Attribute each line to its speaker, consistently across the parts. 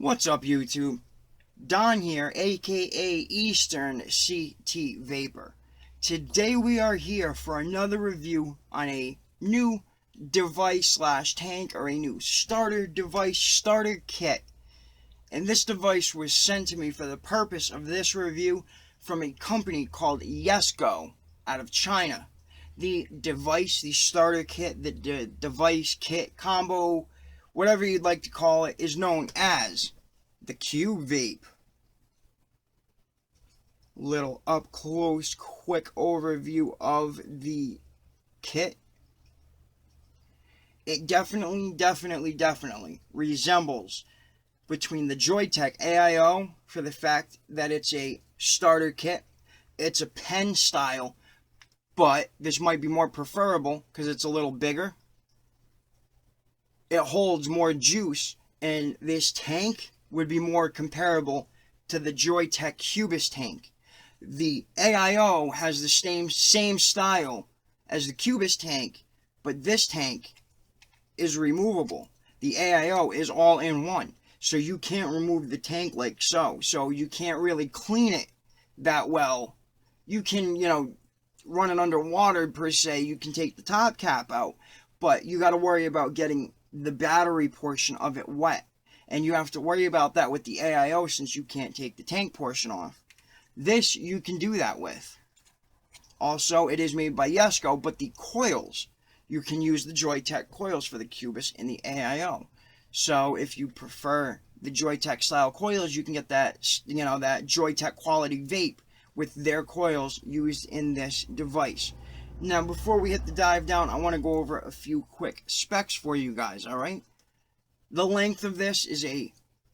Speaker 1: What's up, YouTube? Don here, aka Eastern CT Vapor. Today we are here for another review on a new device slash tank, or a new starter device, starter kit. And this device was sent to me for the purpose of this review from a company called Yesgo out of China. The device, the starter kit, the device kit combo, whatever you'd like to call it, is known as the Cubvape. Little up close, quick overview of the kit. It definitely resembles between the Joytech AIO for the fact that it's a starter kit. It's a pen style, but this might be more preferable because it's a little bigger. It holds more juice, and this tank would be more comparable to the Joytech Cubis tank. The AIO has the same style as the Cubis tank, but this tank is removable. The AIO is all in one, so you can't remove the tank like so. So you can't really clean it that well. You can, run it underwater per se. You can take the top cap out, but you got to worry about getting the battery portion of it wet. And you have to worry about that with the AIO since you can't take the tank portion off. This you can do that with. Also, it is made by Yesgo, but the coils, you can use the Joytech coils for the Cubis and the AIO. So if you prefer the Joytech style coils, you can get that, that Joytech quality vape with their coils used in this device. Now, before we hit the dive down, I want to go over a few quick specs for you guys, alright? The length of this is a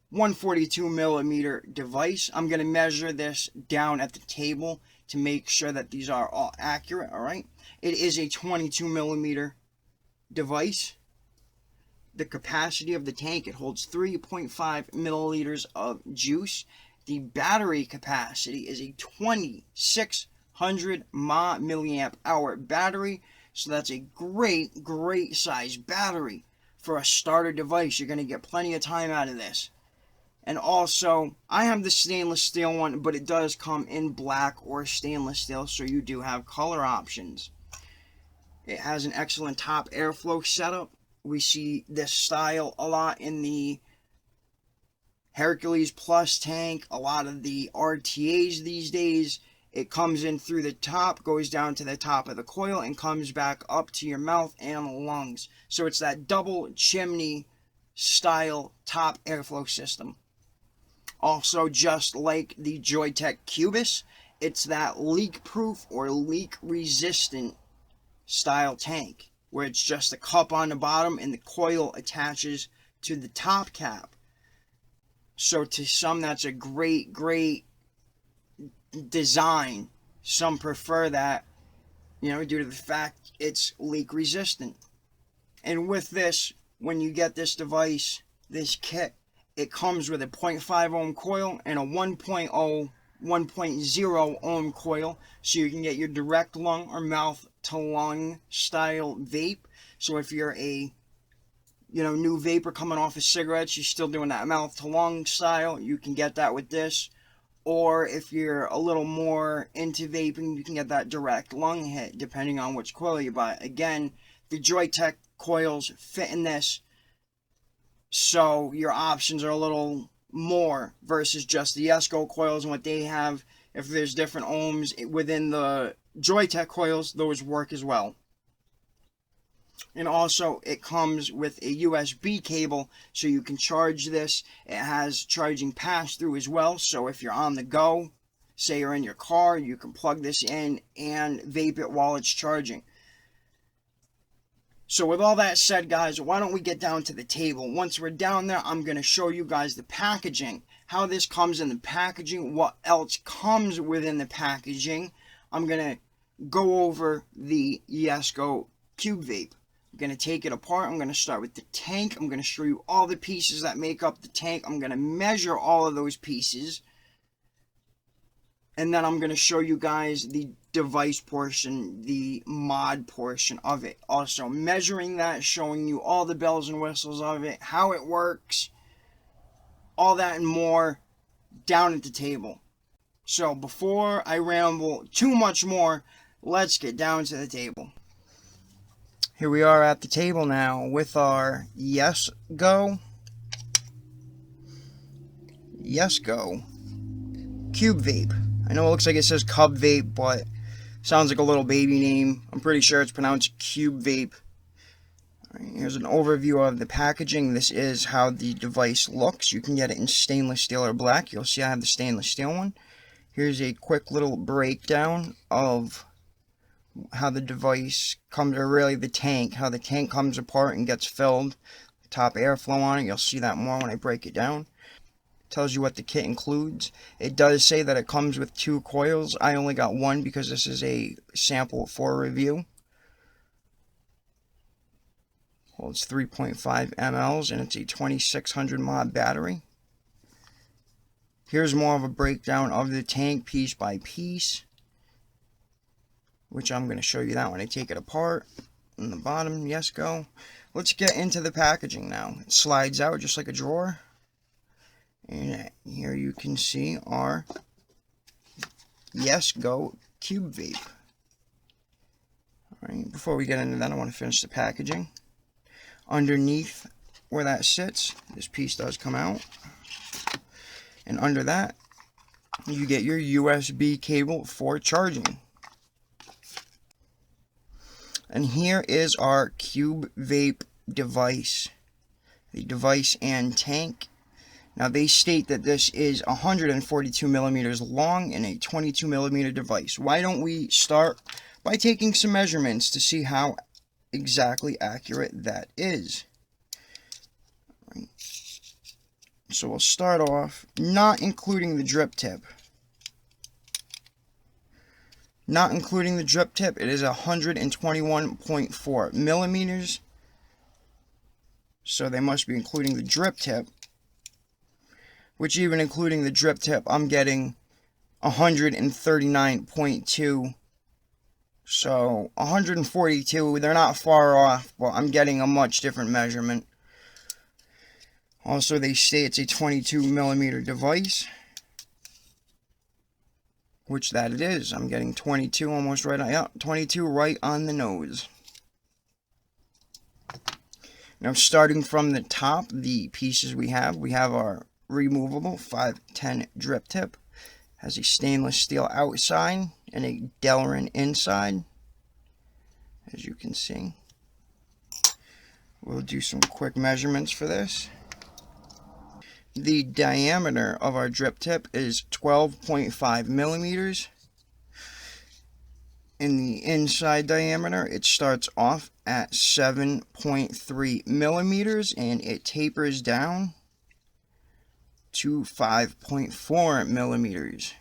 Speaker 1: 142 millimeter device. I'm going to measure this down at the table to make sure that these are all accurate, alright? It is a 22 millimeter device. The capacity of the tank, it holds 3.5 milliliters of juice. The battery capacity is a 2600 milliamp hour battery. So that's a great size battery for a starter device. You're going to get plenty of time out of this. And also, I have the stainless steel one, but it does come in black or stainless steel, so you do have color options. It has an excellent top airflow setup. We see this style a lot in the Hercules Plus tank, a lot of the RTAs these days. It comes in through the top, goes down to the top of the coil, and comes back up to your mouth and lungs. So it's that double chimney style top airflow system. Also, just like the Joytech Cubis, it's that leak-proof or leak-resistant style tank, where it's just a cup on the bottom and the coil attaches to the top cap. So to some, that's a great design. Some prefer that, due to the fact it's leak resistant. And with this, when you get this device, this kit, it comes with a 0.5 ohm coil and a 1.0 ohm coil, so you can get your direct lung or mouth to lung style vape. So if you're a new vapor coming off of cigarettes, you're still doing that mouth to lung style, you can get that with this. Or if you're a little more into vaping, you can get that direct lung hit depending on which coil you buy. Again, the Joytech coils fit in this, so your options are a little more versus just the Yesgo coils and what they have. If there's different ohms within the Joytech coils, those work as well. And also, it comes with a USB cable, so you can charge this. It has charging pass-through as well, so if you're on the go, say you're in your car, you can plug this in and vape it while it's charging. So with all that said, guys, why don't we get down to the table? Once we're down there, I'm going to show you guys the packaging, how this comes in the packaging, what else comes within the packaging. I'm going to go over the Yesgo Cubvape. I'm going to take it apart. I'm going to start with the tank. I'm going to show you all the pieces that make up the tank. I'm going to measure all of those pieces. And then I'm going to show you guys the device portion, the mod portion of it. Also measuring that, showing you all the bells and whistles of it, how it works, all that and more down at the table. So before I ramble too much more, let's get down to the table. Here we are at the table now with our Yesgo Cubvape. I know it looks like it says Cubvape, but sounds like a little baby name. I'm pretty sure it's pronounced Cubvape. Right, here's an overview of the packaging. This is how the device looks. You can get it in stainless steel or black. You'll see I have the stainless steel one. Here's a quick little breakdown of how the device comes, or really the tank, how the tank comes apart and gets filled. Top airflow on it. You'll see that more when I break it down. It tells you what the kit includes. It does say that it comes with 2 coils. I only got 1 because this is a sample for review. Holds 3.5 mLs and it's a 2600 mAh battery. Here's more of a breakdown of the tank piece by piece, which I'm going to show you that when I take it apart. On the bottom, Yesgo. Let's get into the packaging now. It slides out just like a drawer. And here you can see our Yesgo Cubvape. Alright, before we get into that, I want to finish the packaging. Underneath where that sits, this piece does come out. And under that, you get your USB cable for charging. And here is our Cubvape device. The device and tank. Now they state that this is 142 millimeters long and a 22 millimeter device. Why don't we start by taking some measurements to see how exactly accurate that is. Right. So we'll start off not including the drip tip. Not including the drip tip, it is 121.4 millimeters. So they must be including the drip tip, which even including the drip tip, I'm getting 139.2. So 142, they're not far off, but I'm getting a much different measurement. Also, they say it's a 22 millimeter device, which that it is. I'm getting 22 almost right on, yeah, 22 right on the nose. Now, starting from the top, the pieces we have our removable 510 drip tip. Has a stainless steel outside and a Delrin inside, as you can see. We'll do some quick measurements for this. The diameter of our drip tip is 12.5 millimeters. In the inside diameter, it starts off at 7.3 millimeters and it tapers down to 5.4 millimeters.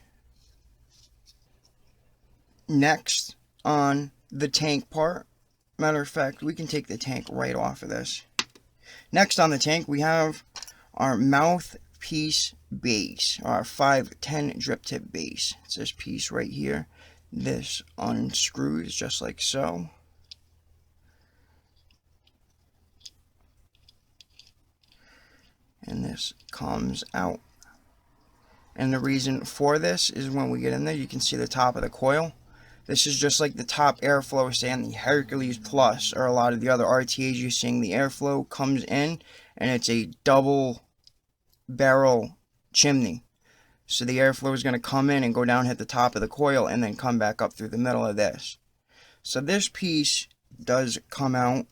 Speaker 1: Next, on the tank part, matter of fact, we can take the tank right off of this. Next on the tank, we have our mouthpiece base, our 510 drip tip base. It's this piece right here. This unscrews just like so. And this comes out. And the reason for this is when we get in there, you can see the top of the coil. This is just like the top airflow, say on the Hercules Plus or a lot of the other RTAs you're seeing. The airflow comes in and it's a double barrel chimney. So the airflow is going to come in and go down, hit the top of the coil, and then come back up through the middle of this. So this piece does come out.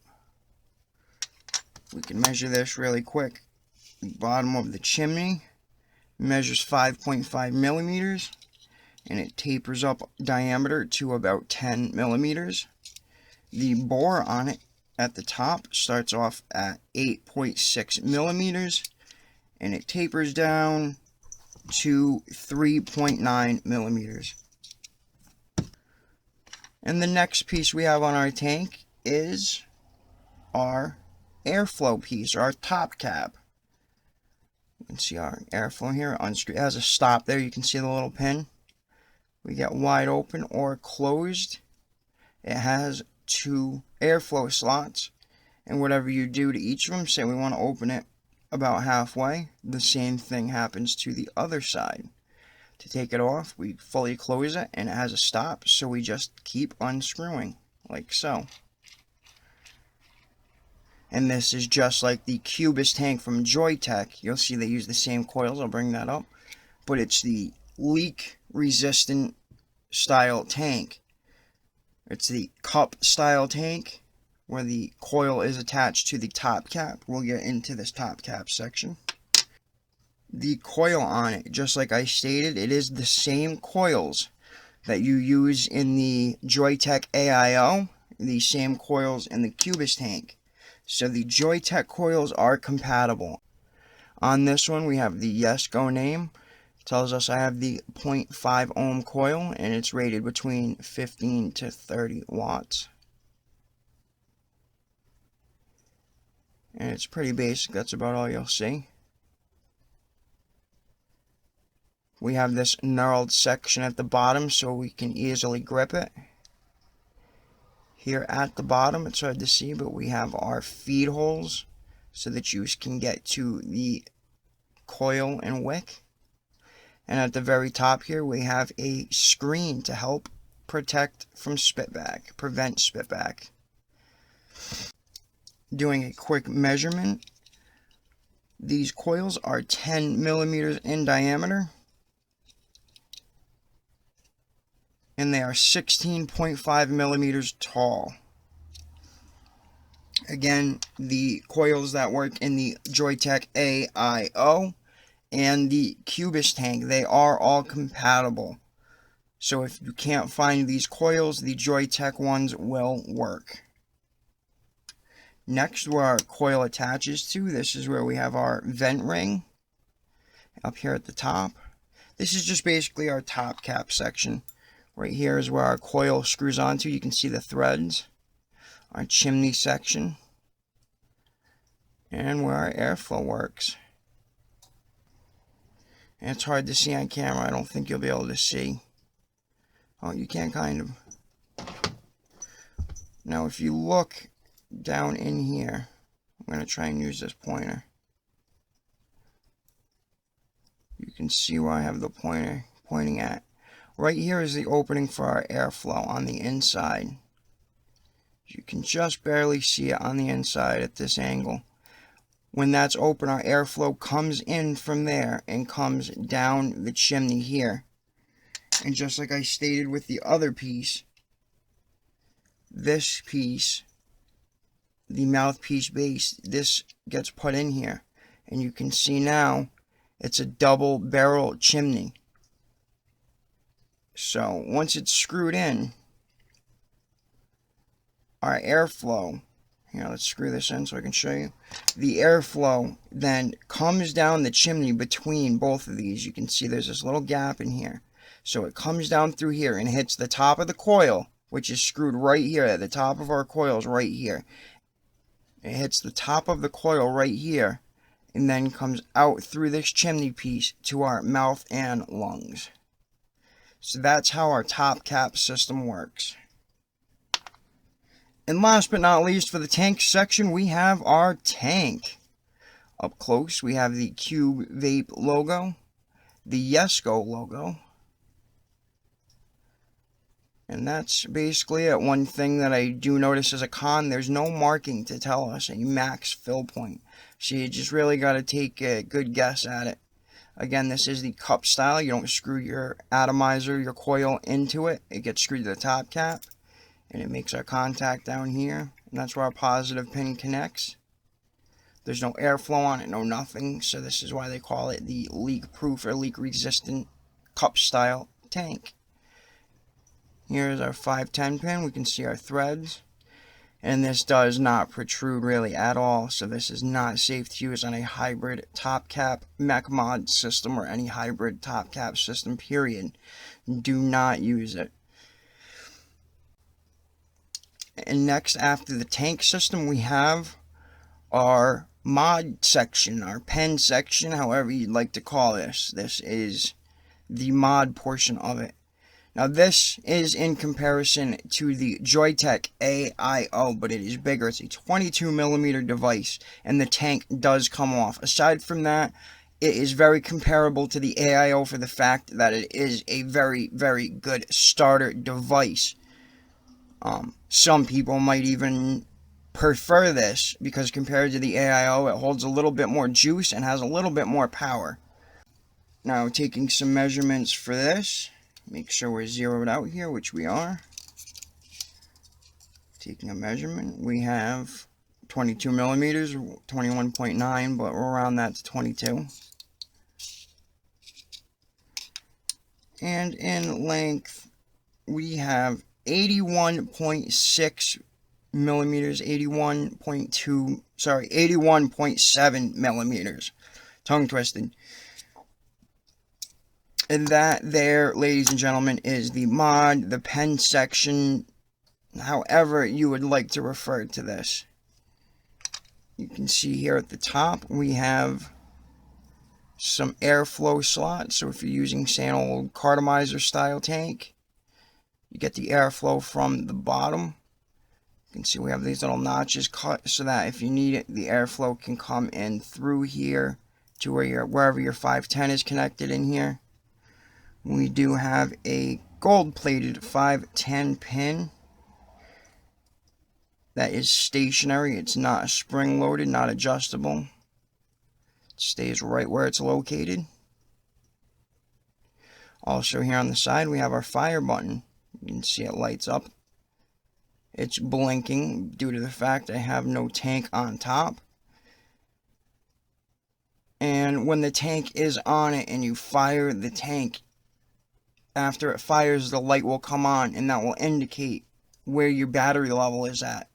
Speaker 1: We can measure this really quick. The bottom of the chimney measures 5.5 millimeters and it tapers up diameter to about 10 millimeters. The bore on it at the top starts off at 8.6 millimeters and it tapers down to 3.9 millimeters. And the next piece we have on our tank is our airflow piece, our top cap. You can see our airflow here. It has a stop there. You can see the little pin. We get wide open or closed. It has 2 airflow slots. And whatever you do to each of them, say we want to open it about halfway, the same thing happens to the other side. To take it off, we fully close it, and it has a stop, so we just keep unscrewing, like so. And this is just like the Cubist tank from Joytech. You'll see they use the same coils, I'll bring that up. But it's the leak-resistant style tank. It's the cup style tank, where the coil is attached to the top cap. We'll get into this top cap section. The coil on it, just like I stated, it is the same coils that you use in the Joytech AIO, the same coils in the Cubist tank. So the Joytech coils are compatible. On this one we have the Yesgo name. It tells us I have the 0.5 ohm coil, and it's rated between 15 to 30 watts. And it's pretty basic, that's about all you'll see. We have this knurled section at the bottom so we can easily grip it. Here at the bottom, it's hard to see, but we have our feed holes so that you can get to the coil and wick. And at the very top here, we have a screen to help protect from spitback, prevent spitback. Doing a quick measurement, these coils are 10 millimeters in diameter. And they are 16.5 millimeters tall. Again, the coils that work in the Joytech AIO and the Cubist tank, they are all compatible. So if you can't find these coils, the Joytech ones will work. Next, where our coil attaches to, this is where we have our vent ring up here at the top. This is just basically our top cap section. Right here is where our coil screws onto. You can see the threads. Our chimney section. And where our airflow works. And it's hard to see on camera. I don't think you'll be able to see. Oh, you can kind of. Now if you look down in here, I'm going to try and use this pointer. You can see where I have the pointer pointing at. Right here is the opening for our airflow on the inside. You can just barely see it on the inside at this angle. When that's open, our airflow comes in from there and comes down the chimney here. And just like I stated with the other piece, this piece, the mouthpiece base, this gets put in here. And you can see now it's a double barrel chimney. So once it's screwed in, our airflow, here, let's screw this in so I can show you. The airflow then comes down the chimney between both of these. You can see there's this little gap in here. So it comes down through here and hits the top of the coil, which is screwed right here at the top of our coils right here. It hits the top of the coil right here and then comes out through this chimney piece to our mouth and lungs. So that's how our top cap system works. And last but not least, for the tank section, we have our tank. Up close, we have the Cubvape logo, the Yesgo logo. And that's basically it. One thing that I do notice as a con, there's no marking to tell us a max fill point. So you just really got to take a good guess at it. Again, this is the cup style. You don't screw your atomizer, your coil into it. It gets screwed to the top cap. And it makes our contact down here. And that's where our positive pin connects. There's no airflow on it, no nothing. So this is why they call it the leak-proof or leak-resistant cup style tank. Here's our 510 pin. We can see our threads. And this does not protrude really at all, so this is not safe to use on a hybrid top cap mech mod system or any hybrid top cap system, period. Do not use it. And next, after the tank system, we have our mod section, our pen section, however you'd like to call this. This is the mod portion of it. Now this is in comparison to the Joytech AIO, but it is bigger. It's a 22mm device, and the tank does come off. Aside from that, it is very comparable to the AIO for the fact that it is a very, very good starter device. Some people might even prefer this because compared to the AIO, it holds a little bit more juice and has a little bit more power. Now, taking some measurements for this. Make sure we're zeroed out here, which we are. Taking a measurement, we have 22mm, 21.9, but we'll round that to 22. And in length, we have 81.6 millimeters, 81.7 millimeters. Tongue twisted. And that there, ladies and gentlemen, is the mod, the pen section, however you would like to refer to this. You can see here at the top, we have some airflow slots. So if you're using, say, an old cartomizer style tank, you get the airflow from the bottom. You can see we have these little notches cut so that if you need it, the airflow can come in through here to wherever your 510 is connected in here. We do have a gold-plated 510 pin that is stationary. It's not spring-loaded, not adjustable. It stays right where it's located. Also here on the side, we have our fire button. You can see it lights up. It's blinking due to the fact I have no tank on top. And when the tank is on it and you fire the tank, after it fires, the light will come on, and that will indicate where your battery level is at.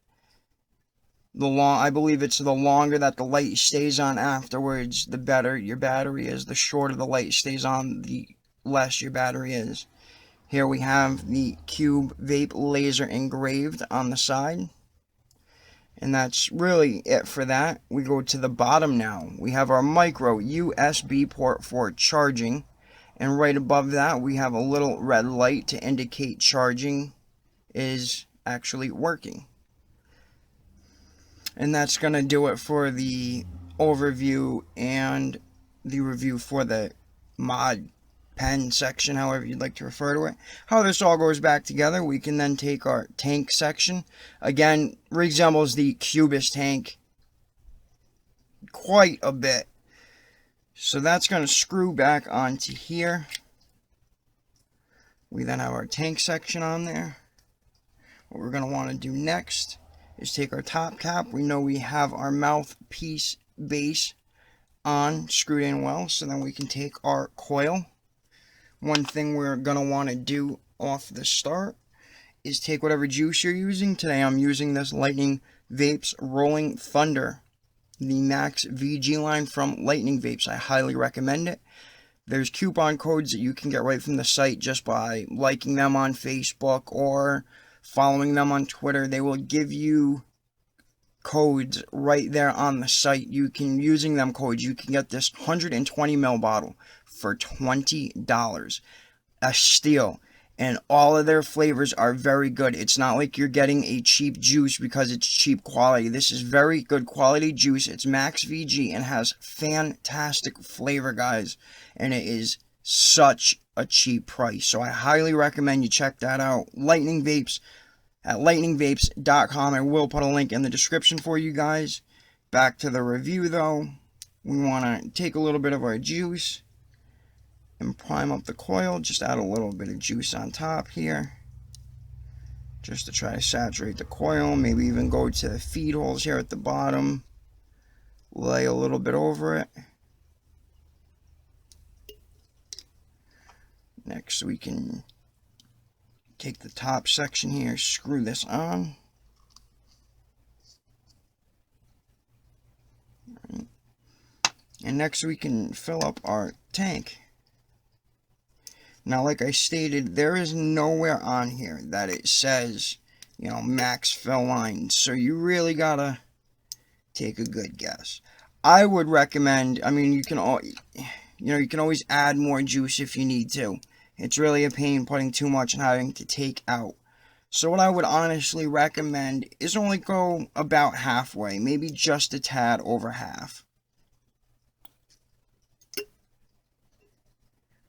Speaker 1: I believe it's the longer that the light stays on afterwards, the better your battery is. The shorter the light stays on, the less your battery is. Here we have the Cubvape laser engraved on the side. And that's really it for that. We go to the bottom now. We have our micro USB port for charging. And right above that, we have a little red light to indicate charging is actually working. And that's going to do it for the overview and the review for the mod pen section, however you'd like to refer to it. How this all goes back together, we can then take our tank section. Again, resembles the Cubist tank quite a bit. So that's going to screw back onto here. We then have our tank section on there. What we're going to want to do next is take our top cap. We know we have our mouthpiece base on, screwed in well, so then we can take our coil. One thing we're going to want to do off the start is take whatever juice you're using. Today I'm using this Lightning Vapes Rolling Thunder, the Max VG line from Lightning Vapes. I highly recommend it. There's coupon codes that you can get right from the site just by liking them on Facebook or following them on Twitter. They will give you codes right there on the site. Using them codes, you can get this 120 ml bottle for $20. A steal. And all of their flavors are very good. It's not like you're getting a cheap juice because it's cheap quality. This is very good quality juice. It's Max VG and has fantastic flavor, guys. And it is such a cheap price. So I highly recommend you check that out. Lightning Vapes at lightningvapes.com. I will put a link in the description for you guys. Back to the review, though. We want to take a little bit of our juice and prime up the coil. Just add a little bit of juice on top here, just to try to saturate the coil. Maybe even go to the feed holes here at the bottom, lay a little bit over it. Next we can take the top section here, screw this on. And next we can fill up our tank. Now, like I stated, there is nowhere on here that it says, you know, max fill line. So you really gotta take a good guess. I would recommend, I mean, you can always add more juice if you need to. It's really a pain putting too much and having to take out. So what I would honestly recommend is only go about halfway, maybe just a tad over half.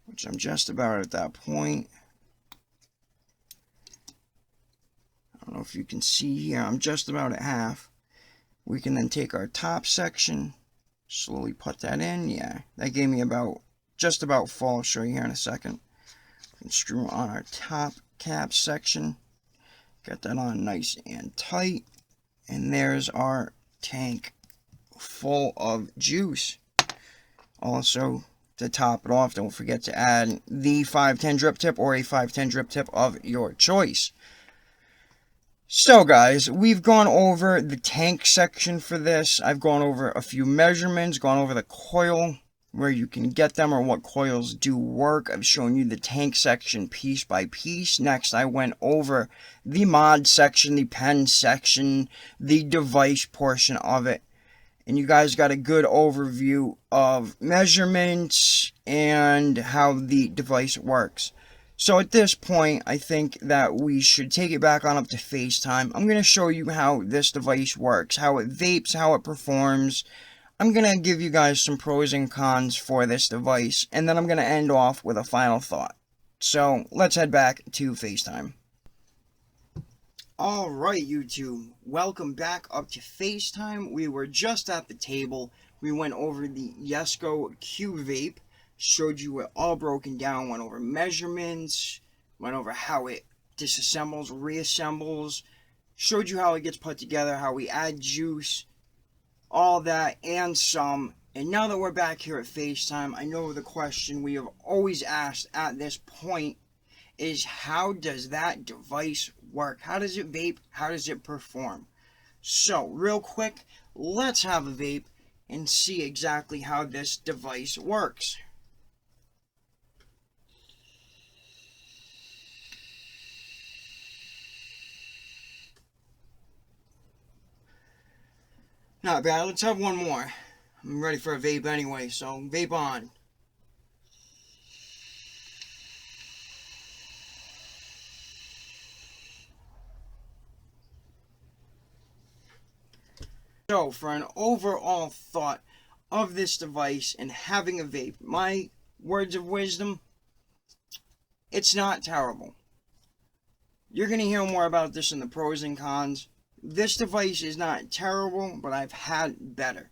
Speaker 1: Which I'm just about at that point. I don't know if you can see here, I'm just about at half. We can then take our top section, slowly put that in. Yeah, that gave me just about full. I'll show you here in a second. We can screw on our top cap section. Get that on nice and tight. And there's our tank full of juice. Also, to top it off, don't forget to add the 510 drip tip or a 510 drip tip of your choice. So guys, we've gone over the tank section for this. I've gone over a few measurements, gone over the coil, where you can get them or what coils do work. I've shown you the tank section piece by piece. Next, I went over the mod section, the pen section, the device portion of it. And you guys got a good overview of measurements and how the device works. So at this point, I think that we should take it back on up to FaceTime. I'm going to show you how this device works, how it vapes, how it performs. I'm going to give you guys some pros and cons for this device, and then I'm going to end off with a final thought. So let's head back to FaceTime. Alright YouTube, welcome back up to FaceTime. We were just at the table. We went over the Yesgo Cubvape. Showed you it all broken down, went over measurements, went over how it disassembles, reassembles, showed you how it gets put together, how we add juice, all that and some. And now that we're back here at FaceTime, I know the question we have always asked at this point is, how does that device work? How does it vape? How does it perform? So real quick, let's have a vape and see exactly how this device works. Not bad. Let's have one more. I'm ready for a vape anyway, so vape on. So, for an overall thought of this device and having a vape, my words of wisdom, it's not terrible. You're going to hear more about this in the pros and cons. This device is not terrible, but I've had better.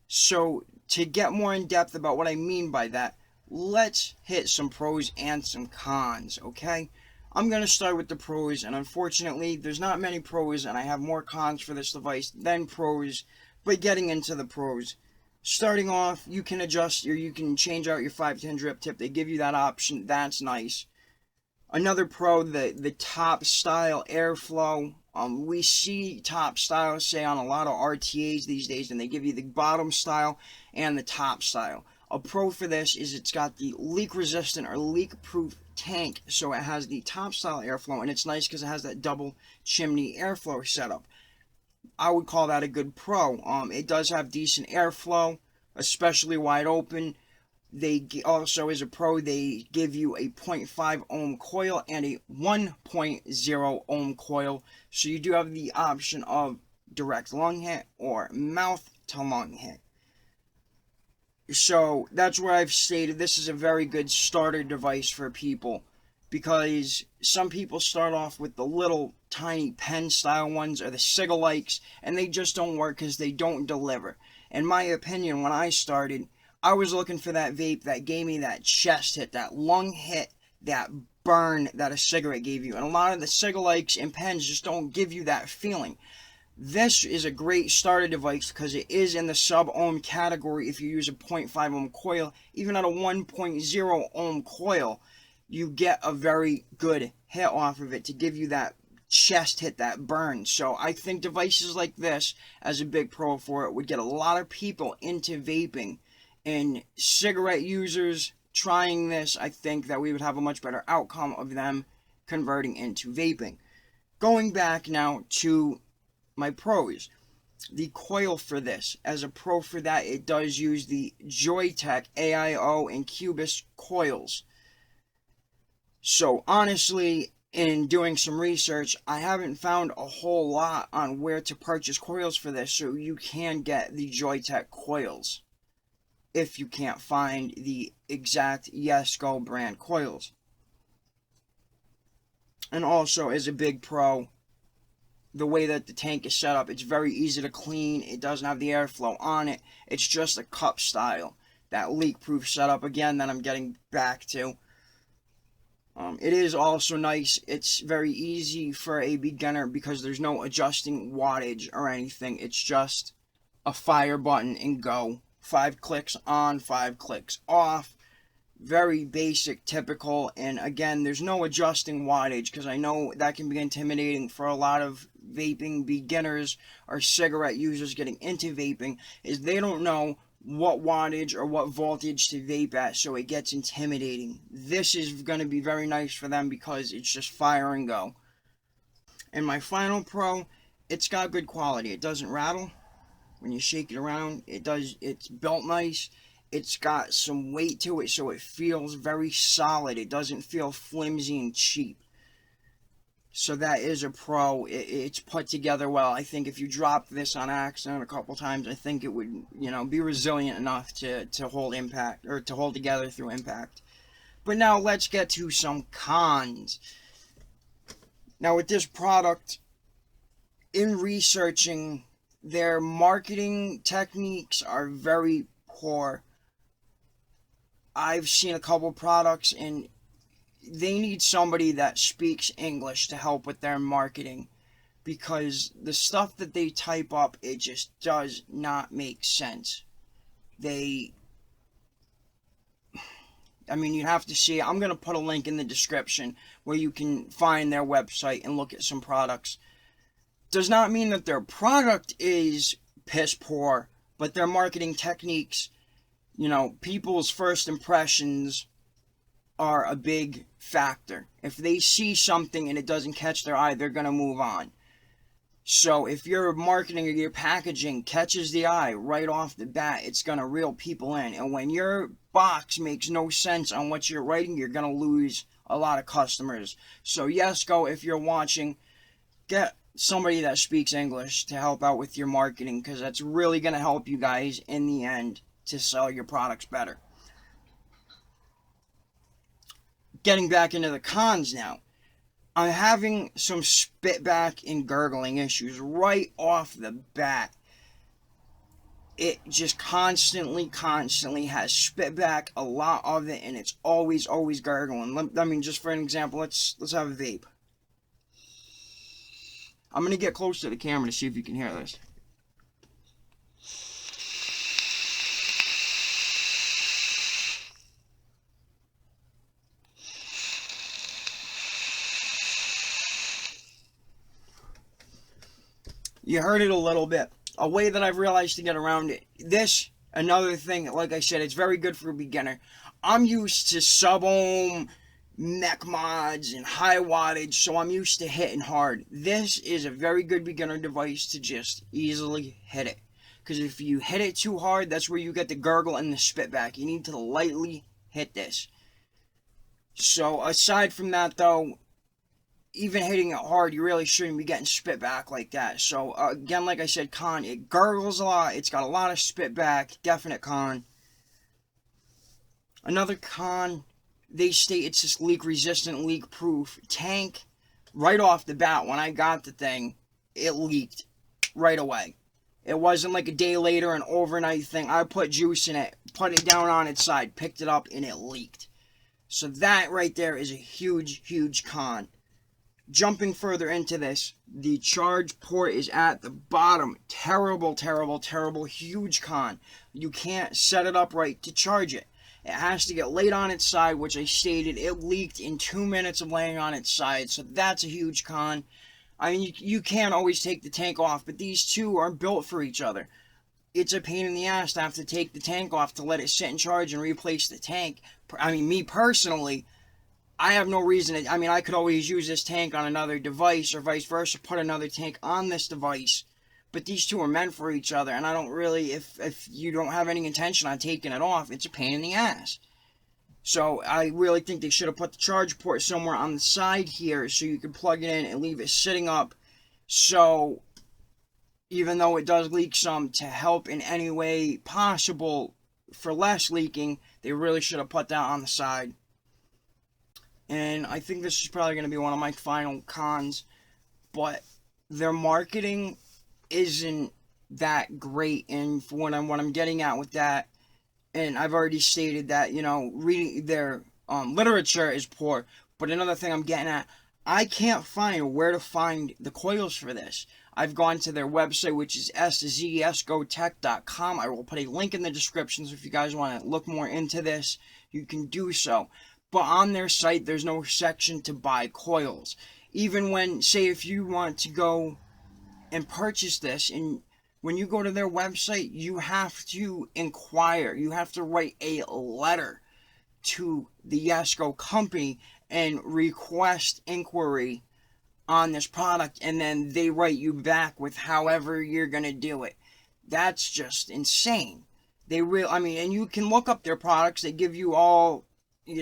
Speaker 1: So, to get more in depth about what I mean by that, let's hit some pros and some cons, okay? I'm going to start with the pros, and unfortunately, there's not many pros, and I have more cons for this device than pros, but getting into the pros. Starting off, you can adjust, or you can change out your 510 drip tip. They give you that option. That's nice. Another pro, the top style airflow. We see top style, say, on a lot of RTAs these days, and they give you the bottom style and the top style. A pro for this is it's got the leak resistant or leak proof tank, so it has the top style airflow, and it's nice because it has that double chimney airflow setup. I would call that a good pro. It does have decent airflow, especially wide open. They also, as a pro, they give you a 0.5 ohm coil and a 1.0 ohm coil, so you do have the option of direct lung hit or mouth to lung hit. So that's where I've stated this is a very good starter device for people, because some people start off with the little tiny pen style ones or the Cigalikes, and they just don't work because they don't deliver. In my opinion, when I started, I was looking for that vape that gave me that chest hit, that lung hit, that burn that a cigarette gave you. And a lot of the Cigalikes and pens just don't give you that feeling. This is a great starter device because it is in the sub-ohm category if you use a 0.5 ohm coil. Even at a 1.0 ohm coil, you get a very good hit off of it to give you that chest hit, that burn. So I think devices like this, as a big pro for it, would get a lot of people into vaping. And cigarette users trying this, I think that we would have a much better outcome of them converting into vaping. Going back now to my pros. The coil for this, as a pro for that, it does use the Joytech AIO and Cubist coils. So honestly, in doing some research, I haven't found a whole lot on where to purchase coils for this, so you can get the Joytech coils if you can't find the exact Yesgo brand coils. And also, as a big pro, the way that the tank is set up, it's very easy to clean. It doesn't have the airflow on it. It's just a cup style. That leak-proof setup, again, that I'm getting back to. It is also nice. It's very easy for a beginner because there's no adjusting wattage or anything. It's just a fire button and go. 5 clicks on, 5 clicks off. Very basic, typical, and again, there's no adjusting wattage because I know that can be intimidating for a lot of vaping beginners or cigarette users getting into vaping, is they don't know what wattage or what voltage to vape at, so it gets intimidating. This is going to be very nice for them because it's just fire and go. And my final pro, it's got good quality. It doesn't rattle when you shake it around. It's built nice. It's got some weight to it, so it feels very solid. It doesn't feel flimsy and cheap. So that is a pro. It's put together well. I think if you dropped this on accident a couple times, I think it would, be resilient enough to hold impact, or to hold together through impact. But now let's get to some cons. Now with this product, in researching, their marketing techniques are very poor. I've seen a couple products and they need somebody that speaks English to help with their marketing, because the stuff that they type up, it just does not make sense. You have to see it. I'm going to put a link in the description where you can find their website and look at some products. Does not mean that their product is piss poor, but their marketing techniques, people's first impressions are a big factor. If they see something and it doesn't catch their eye, they're going to move on. So if your marketing or your packaging catches the eye right off the bat, it's going to reel people in. And when your box makes no sense on what you're writing, you're going to lose a lot of customers. So Yesgo, if you're watching, get somebody that speaks English to help out with your marketing, because that's really going to help you guys in the end to sell your products better. Getting back into the cons now, I'm having some spitback and gurgling issues right off the bat. It just constantly has spitback, a lot of it, and it's always gurgling. Just for an example, let's have a vape. I'm going to get close to the camera to see if you can hear this. You heard it a little bit. A way that I've realized to get around it. This, another thing, like I said, it's very good for a beginner. I'm used to sub-ohm mech mods and high wattage, so I'm used to hitting hard. This is a very good beginner device to just easily hit it. Because if you hit it too hard, that's where you get the gurgle and the spitback. You need to lightly hit this. So aside from that though, even hitting it hard, you really shouldn't be getting spit back like that. So, again, like I said, con, it gurgles a lot. It's got a lot of spit back. Definite con. Another con, they state it's just leak-resistant, leak-proof. Tank, right off the bat, when I got the thing, it leaked right away. It wasn't like a day later, an overnight thing. I put juice in it, put it down on its side, picked it up, and it leaked. So that right there is a huge con. Jumping further into this, the charge port is at the bottom. Terrible, huge con. You can't set it up right to charge it. It has to get laid on its side, which I stated, it leaked in 2 minutes of laying on its side, so that's a huge con. You can't always take the tank off, but these two are built for each other. It's a pain in the ass to have to take the tank off to let it sit and charge and replace the tank. Me personally, I have no reason to, I could always use this tank on another device or vice versa, put another tank on this device. But these two are meant for each other, and I don't really, if you don't have any intention on taking it off, it's a pain in the ass. So I really think they should have put the charge port somewhere on the side here so you can plug it in and leave it sitting up. So even though it does leak some, to help in any way possible for less leaking, they really should have put that on the side. And I think this is probably going to be one of my final cons, but their marketing isn't that great. And for what I'm getting at with that, and I've already stated that, reading their literature is poor. But another thing I'm getting at, I can't find where to find the coils for this. I've gone to their website, which is yesgotech.com. I will put a link in the description, so if you guys want to look more into this, you can do so. But on their site, there's no section to buy coils. Even when, say, if you want to go and purchase this, and when you go to their website, you have to inquire. You have to write a letter to the Yesgo company and request inquiry on this product, and then they write you back with however you're going to do it. That's just insane. And you can look up their products. They give you all, they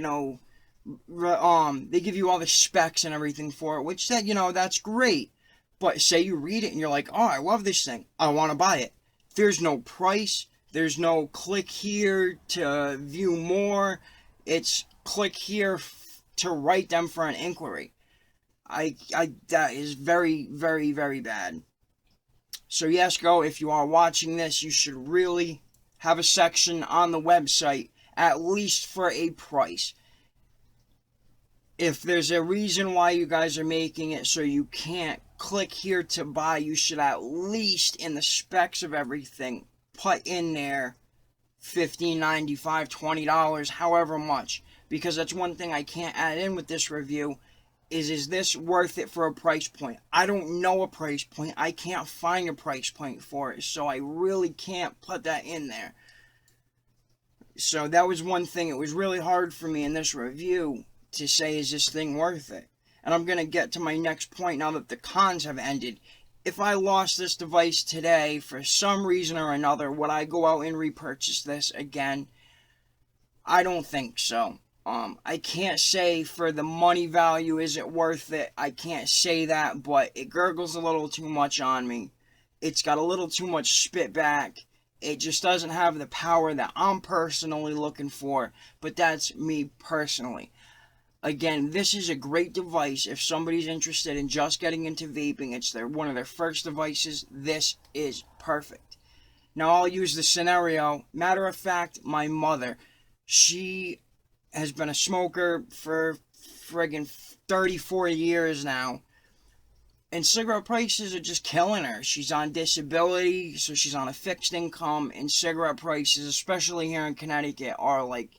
Speaker 1: give you all the specs and everything for it, which that's great. But say you read it and you're like, oh, I love this thing, I want to buy it. There's no price. There's no click here to view more. It's click here to write them for an inquiry. That is very, very, very bad. So Yesgo, if you are watching this, you should really have a section on the website, at least for a price. If there's a reason why you guys are making it so you can't click here to buy, you should at least, in the specs of everything, put in there $15, $95, $20, however much. Because that's one thing I can't add in with this review, is this worth it for a price point? I don't know a price point. I can't find a price point for it, so I really can't put that in there. So that was one thing. It was really hard for me in this review to say, is this thing worth it? And I'm going to get to my next point now that the cons have ended. If I lost this device today for some reason or another, would I go out and repurchase this again? I don't think so. I can't say for the money value, is it worth it? I can't say that, but it gurgles a little too much on me. It's got a little too much spit back. It just doesn't have the power that I'm personally looking for, but that's me personally. Again, this is a great device if somebody's interested in just getting into vaping. It's one of their first devices. This is perfect. Now, I'll use the scenario. Matter of fact, my mother, she has been a smoker for friggin' 34 years now. And cigarette prices are just killing her. She's on disability, so she's on a fixed income. And cigarette prices, especially here in Connecticut, are like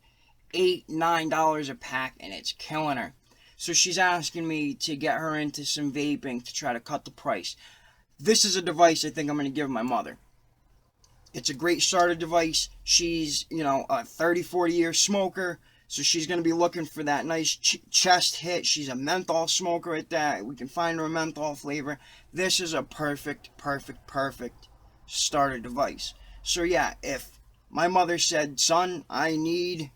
Speaker 1: $8, $9 a pack, and it's killing her. So she's asking me to get her into some vaping to try to cut the price. This is a device I think I'm going to give my mother. It's a great starter device. She's, a 30, 40-year smoker, so she's going to be looking for that nice chest hit. She's a menthol smoker at that. We can find her a menthol flavor. This is a perfect starter device. So yeah, if my mother said, son, I need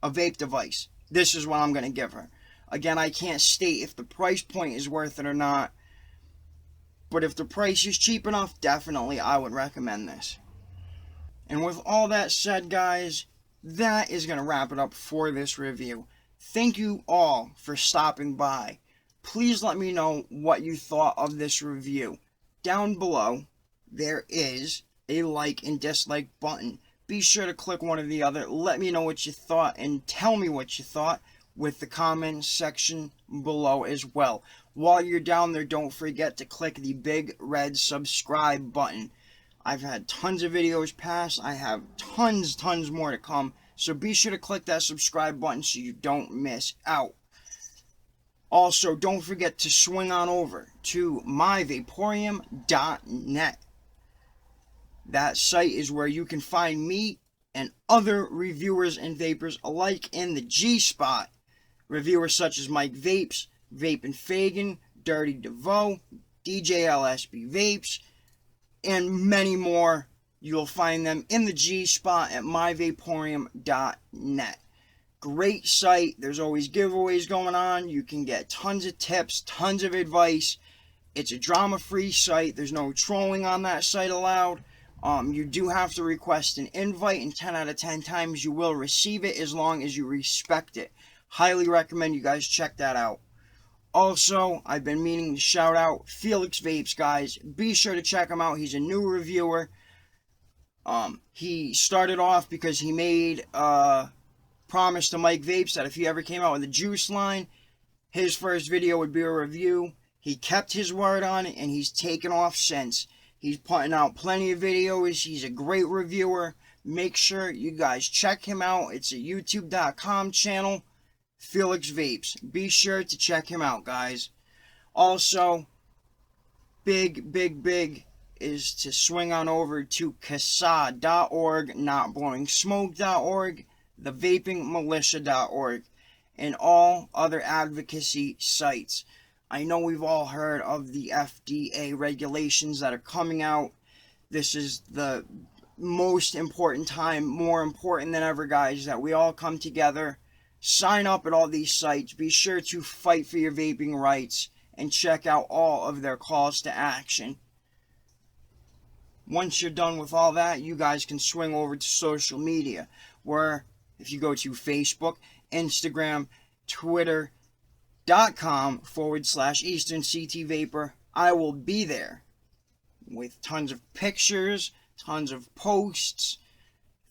Speaker 1: a vape device, this is what I'm going to give her. Again, I can't state if the price point is worth it or not, but if the price is cheap enough, definitely I would recommend this. And with all that said, guys, that is going to wrap it up for this review. Thank you all for stopping by. Please let me know what you thought of this review. Down below, there is a like and dislike button. Be sure to click one or the other. Let me know what you thought and tell me what you thought with the comment section below as well. While you're down there, don't forget to click the big red subscribe button. I've had tons of videos pass. I have tons more to come. So be sure to click that subscribe button so you don't miss out. Also, don't forget to swing on over to myvaporium.net. That site is where you can find me and other reviewers and vapers alike in the G-spot. Reviewers such as Mike Vapes, Vape and Fagan, Dirty DeVoe, DJ LSB Vapes, and many more. You'll find them in the G-spot at myvaporium.net. Great site. There's always giveaways going on. You can get tons of tips, tons of advice. It's a drama-free site. There's no trolling on that site allowed. You do have to request an invite, and 10 out of 10 times you will receive it as long as you respect it. Highly recommend you guys check that out. Also, I've been meaning to shout out Felix Vapes, guys. Be sure to check him out. He's a new reviewer. He started off because he made promise to Mike Vapes that if he ever came out with a juice line, his first video would be a review. He kept his word on it, and he's taken off since. He's putting out plenty of videos. He's a great reviewer. Make sure you guys check him out. It's a youtube.com channel, Felix Vapes. Be sure to check him out, guys. Also, big is to swing on over to CASA.org, notblowingsmoke.org, thevapingmilitia.org, and all other advocacy sites. I know we've all heard of the FDA regulations that are coming out. This is the most important time, more important than ever, guys, that we all come together, sign up at all these sites. Be sure to fight for your vaping rights and check out all of their calls to action. Once you're done with all that, you guys can swing over to social media, where if you go to Facebook, Instagram, Twitter.com/EasternCTVaper, I will be there with tons of pictures, tons of posts.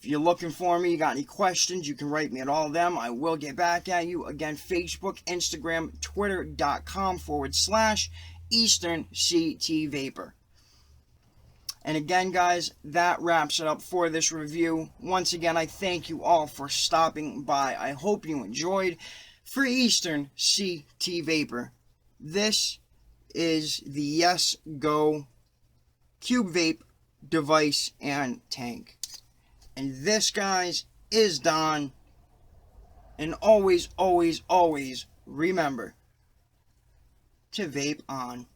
Speaker 1: If you're looking for me, you got any questions, you can write me at all of them. I will get back at you. Again, Facebook, Instagram, Twitter.com/EasternCTVaper. And again, guys, that wraps it up for this review. Once again, I thank you all for stopping by. I hope you enjoyed. For Eastern CT Vaper, this is the Yesgo Cubvape device and tank. And this, guys, is Don. And always remember to vape on.